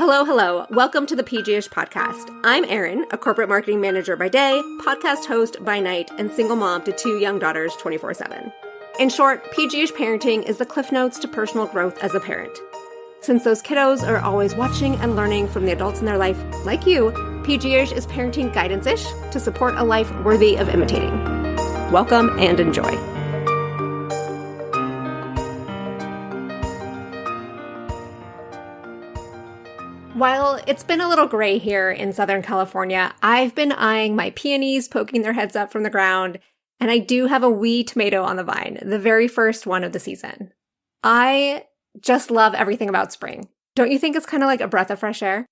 Hello, hello. Welcome to the PG-ish podcast. I'm Erin, a corporate marketing manager by day, podcast host by night, and single mom to 2 young daughters 24/7. In short, PG-ish parenting is the cliff notes to personal growth as a parent. Since those kiddos are always watching and learning from the adults in their life, like you, PG-ish is parenting guidance-ish to support a life worthy of imitating. Welcome and enjoy. While it's been a little gray here in Southern California, I've been eyeing my peonies poking their heads up from the ground, and I do have a wee tomato on the vine, the very first one of the season. I just love everything about spring. Don't you think it's kind of like a breath of fresh air?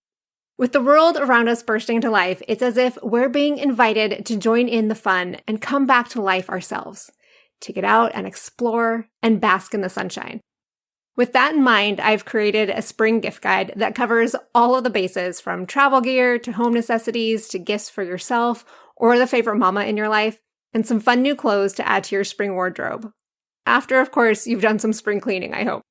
With the world around us bursting into life, it's as if we're being invited to join in the fun and come back to life ourselves, to get out and explore and bask in the sunshine. With that in mind, I've created a spring gift guide that covers all of the bases, from travel gear to home necessities to gifts for yourself or the favorite mama in your life, and some fun new clothes to add to your spring wardrobe. After, of course, you've done some spring cleaning, I hope.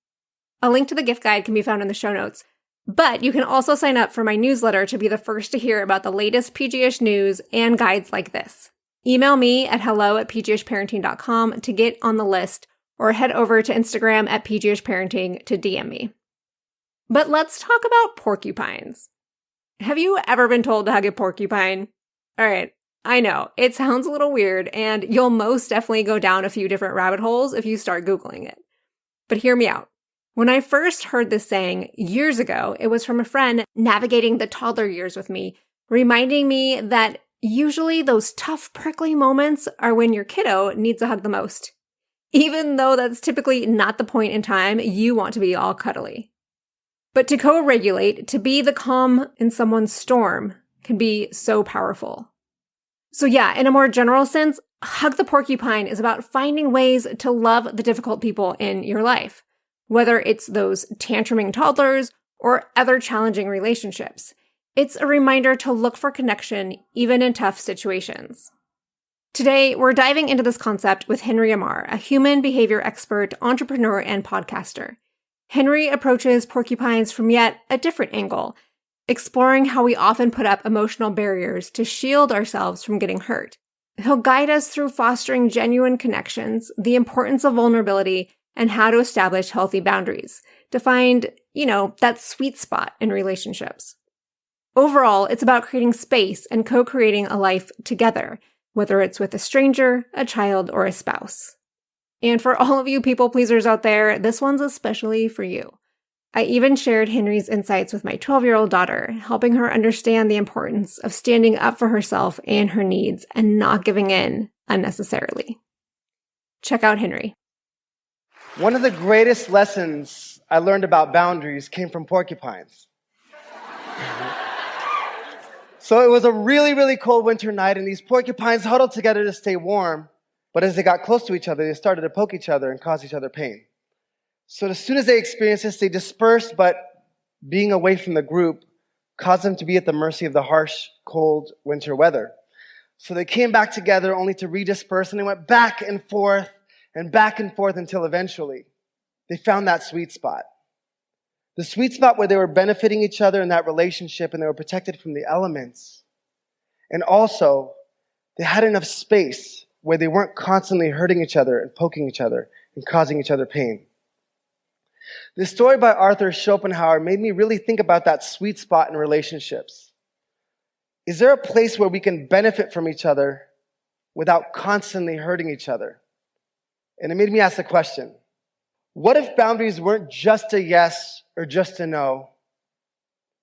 A link to the gift guide can be found in the show notes, but you can also sign up for my newsletter to be the first to hear about the latest PG-ish news and guides like this. Email me at hello@pgishparenting.com to get on the list, or head over to Instagram at PGishParenting to DM me. But let's talk about porcupines. Have you ever been told to hug a porcupine? All right, I know, it sounds a little weird, and you'll most definitely go down a few different rabbit holes if you start Googling it. But hear me out. When I first heard this saying years ago, it was from a friend navigating the toddler years with me, reminding me that usually those tough, prickly moments are when your kiddo needs a hug the most, even though that's typically not the point in time you want to be all cuddly. But to co-regulate, to be the calm in someone's storm, can be so powerful. So yeah, in a more general sense, Hug the Porcupine is about finding ways to love the difficult people in your life, whether it's those tantruming toddlers or other challenging relationships. It's a reminder to look for connection even in tough situations. Today, we're diving into this concept with Henry Ammar, a human behavior expert, entrepreneur, and podcaster. Henry approaches porcupines from yet a different angle, exploring how we often put up emotional barriers to shield ourselves from getting hurt. He'll guide us through fostering genuine connections, the importance of vulnerability, and how to establish healthy boundaries to find, that sweet spot in relationships. Overall, it's about creating space and co-creating a life together, whether it's with a stranger, a child, or a spouse. And for all of you people pleasers out there, this one's especially for you. I even shared Henry's insights with my 12-year-old daughter, helping her understand the importance of standing up for herself and her needs and not giving in unnecessarily. Check out Henry. One of the greatest lessons I learned about boundaries came from porcupines. So it was a really, really cold winter night, and these porcupines huddled together to stay warm. But as they got close to each other, they started to poke each other and cause each other pain. So as soon as they experienced this, they dispersed, but being away from the group caused them to be at the mercy of the harsh, cold winter weather. So they came back together only to redisperse, and they went back and forth until eventually they found that sweet spot. The sweet spot where they were benefiting each other in that relationship and they were protected from the elements. And also, they had enough space where they weren't constantly hurting each other and poking each other and causing each other pain. This story by Arthur Schopenhauer made me really think about that sweet spot in relationships. Is there a place where we can benefit from each other without constantly hurting each other? And it made me ask the question, what if boundaries weren't just a yes or just a no?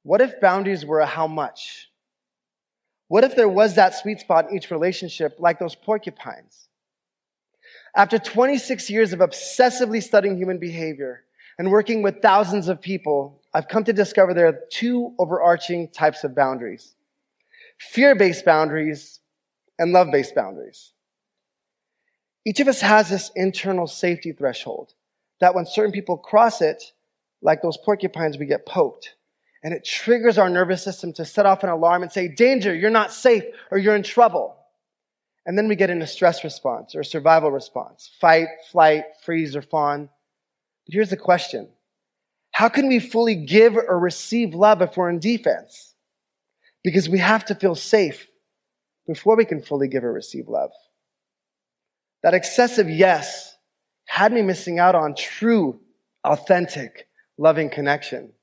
What if boundaries were a how much? What if there was that sweet spot in each relationship like those porcupines? After 26 years of obsessively studying human behavior and working with thousands of people, I've come to discover there are two overarching types of boundaries: fear-based boundaries and love-based boundaries. Each of us has this internal safety threshold that when certain people cross it, like those porcupines, we get poked. And it triggers our nervous system to set off an alarm and say, danger, you're not safe, or you're in trouble. And then we get in a stress response or a survival response: fight, flight, freeze, or fawn. But here's the question. How can we fully give or receive love if we're in defense? Because we have to feel safe before we can fully give or receive love. That excessive yes had me missing out on true, authentic, loving connection.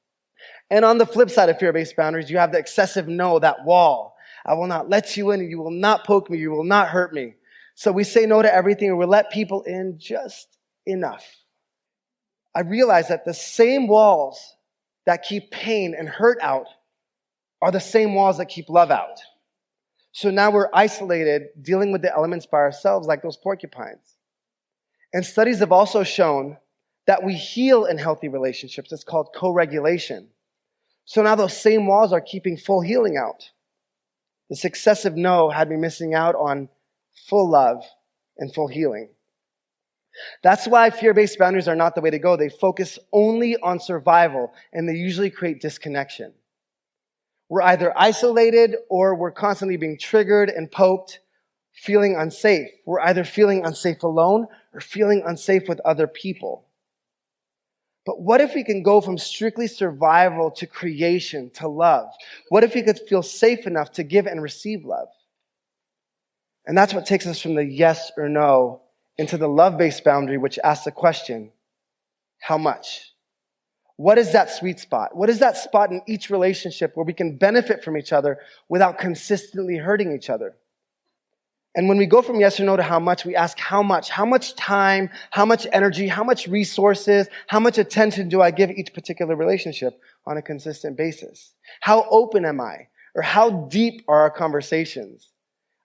And on the flip side of fear-based boundaries, you have the excessive no, that wall. I will not let you in. You will not poke me. You will not hurt me. So we say no to everything, and we let people in just enough. I realize that the same walls that keep pain and hurt out are the same walls that keep love out. So now we're isolated, dealing with the elements by ourselves like those porcupines. And studies have also shown that we heal in healthy relationships. It's called co-regulation. So now those same walls are keeping full healing out. This excessive no had me missing out on full love and full healing. That's why fear-based boundaries are not the way to go. They focus only on survival, and they usually create disconnection. We're either isolated or we're constantly being triggered and poked, feeling unsafe. We're either feeling unsafe alone or feeling unsafe with other people. But what if we can go from strictly survival to creation, to love? What if we could feel safe enough to give and receive love? And that's what takes us from the yes or no into the love-based boundary, which asks the question, how much? What is that sweet spot? What is that spot in each relationship where we can benefit from each other without consistently hurting each other? And when we go from yes or no to how much, we ask how much? How much time, how much energy, how much resources, how much attention do I give each particular relationship on a consistent basis? How open am I? Or how deep are our conversations?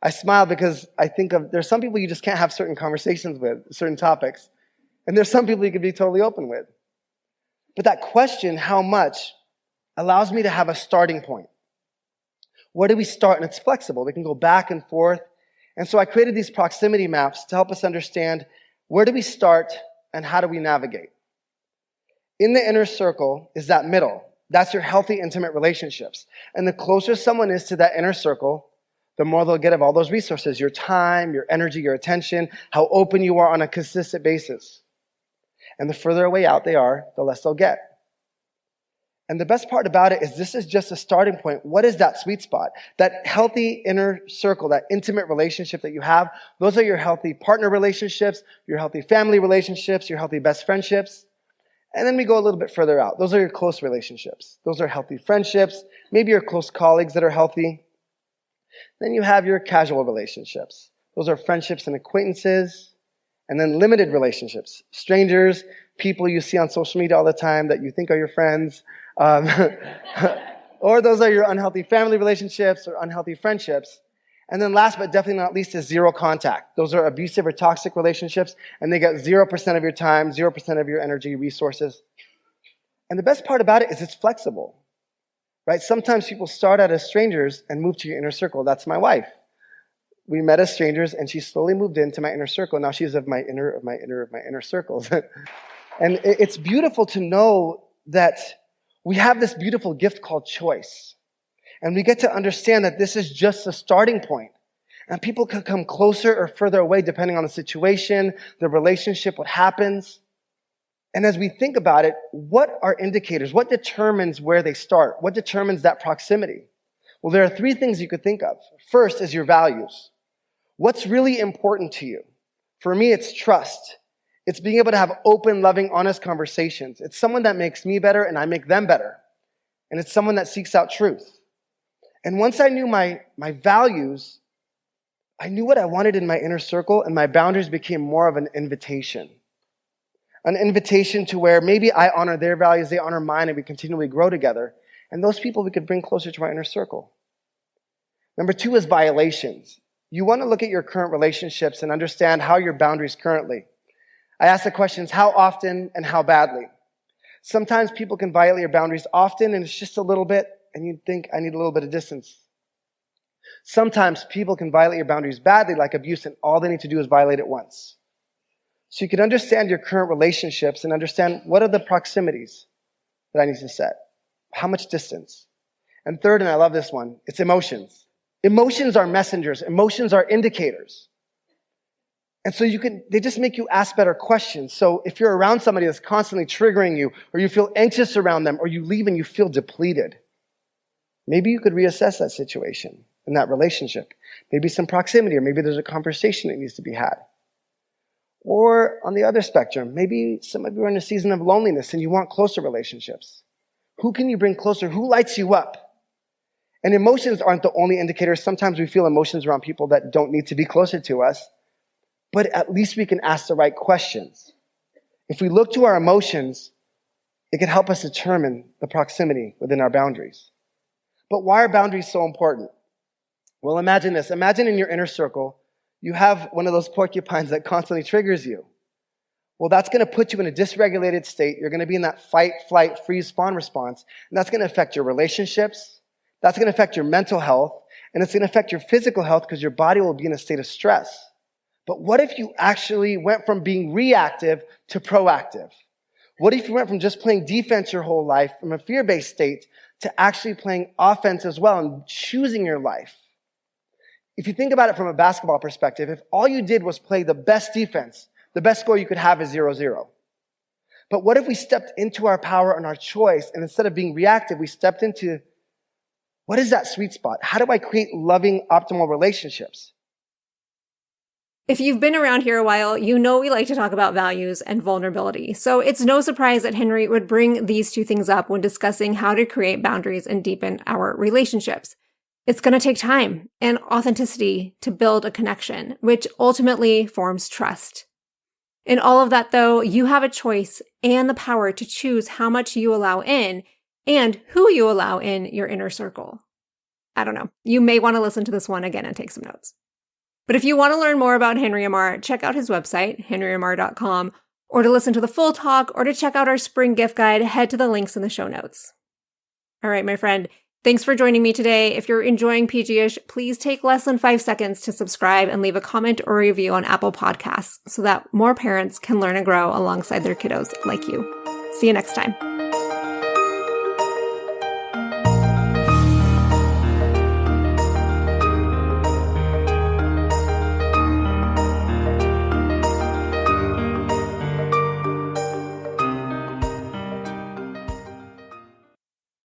I smile because I think there's some people you just can't have certain conversations with, certain topics. And there's some people you can be totally open with. But that question, how much, allows me to have a starting point. Where do we start? And it's flexible. We can go back and forth. And so I created these proximity maps to help us understand where do we start and how do we navigate. In the inner circle is that middle. That's your healthy, intimate relationships. And the closer someone is to that inner circle, the more they'll get of all those resources, your time, your energy, your attention, how open you are on a consistent basis. And the further away out they are, the less they'll get. And the best part about it is this is just a starting point. What is that sweet spot? That healthy inner circle, that intimate relationship that you have, those are your healthy partner relationships, your healthy family relationships, your healthy best friendships. And then we go a little bit further out. Those are your close relationships. Those are healthy friendships, maybe your close colleagues that are healthy. Then you have your casual relationships. Those are friendships and acquaintances. And then limited relationships, strangers, people you see on social media all the time that you think are your friends. Or those are your unhealthy family relationships or unhealthy friendships. And then last but definitely not least is zero contact. Those are abusive or toxic relationships, and they get 0% of your time, 0% of your energy, resources. And the best part about it is it's flexible, right? Sometimes people start out as strangers and move to your inner circle. That's my wife. We met as strangers, and she slowly moved into my inner circle. Now she's of my inner circles. And it's beautiful to know that we have this beautiful gift called choice. And we get to understand that this is just a starting point. And people can come closer or further away depending on the situation, the relationship, what happens. And as we think about it, what are indicators? What determines where they start? What determines that proximity? Well, there are three things you could think of. First is your values. What's really important to you? For me, it's trust. It's being able to have open, loving, honest conversations. It's someone that makes me better and I make them better. And it's someone that seeks out truth. And once I knew my values, I knew what I wanted in my inner circle, and my boundaries became more of an invitation. An invitation to where maybe I honor their values, they honor mine, and we continually grow together. And those people we could bring closer to our inner circle. Number two is violations. You want to look at your current relationships and understand how your boundaries currently. I ask the questions, how often and how badly? Sometimes people can violate your boundaries often, and it's just a little bit, and you think, I need a little bit of distance. Sometimes people can violate your boundaries badly, like abuse, and all they need to do is violate it once. So you can understand your current relationships and understand what are the proximities that I need to set. How much distance? And third, and I love this one, it's emotions. Emotions are messengers. Emotions are indicators. And so they just make you ask better questions. So if you're around somebody that's constantly triggering you, or you feel anxious around them, or you leave and you feel depleted, maybe you could reassess that situation and that relationship. Maybe some proximity, or maybe there's a conversation that needs to be had. Or on the other spectrum, maybe some of you are in a season of loneliness and you want closer relationships. Who can you bring closer? Who lights you up? And emotions aren't the only indicators. Sometimes we feel emotions around people that don't need to be closer to us. But at least we can ask the right questions. If we look to our emotions, it can help us determine the proximity within our boundaries. But why are boundaries so important? Well, imagine this. Imagine in your inner circle, you have one of those porcupines that constantly triggers you. Well, that's going to put you in a dysregulated state. You're going to be in that fight, flight, freeze, fawn response. And that's going to affect your relationships. That's going to affect your mental health. And it's going to affect your physical health because your body will be in a state of stress. But what if you actually went from being reactive to proactive? What if you went from just playing defense your whole life, from a fear-based state, to actually playing offense as well and choosing your life? If you think about it from a basketball perspective, if all you did was play the best defense, the best score you could have is 0-0. But what if we stepped into our power and our choice, and instead of being reactive, we stepped into, what is that sweet spot? How do I create loving, optimal relationships? If you've been around here a while, you know we like to talk about values and vulnerability. So it's no surprise that Henry would bring these two things up when discussing how to create boundaries and deepen our relationships. It's going to take time and authenticity to build a connection, which ultimately forms trust. In all of that, though, you have a choice and the power to choose how much you allow in and who you allow in your inner circle. I don't know. You may want to listen to this one again and take some notes. But if you want to learn more about Henry Ammar, check out his website, henryammar.com, or to listen to the full talk, or to check out our spring gift guide, head to the links in the show notes. All right, my friend, thanks for joining me today. If you're enjoying PG-ish, please take less than 5 seconds to subscribe and leave a comment or review on Apple Podcasts so that more parents can learn and grow alongside their kiddos like you. See you next time.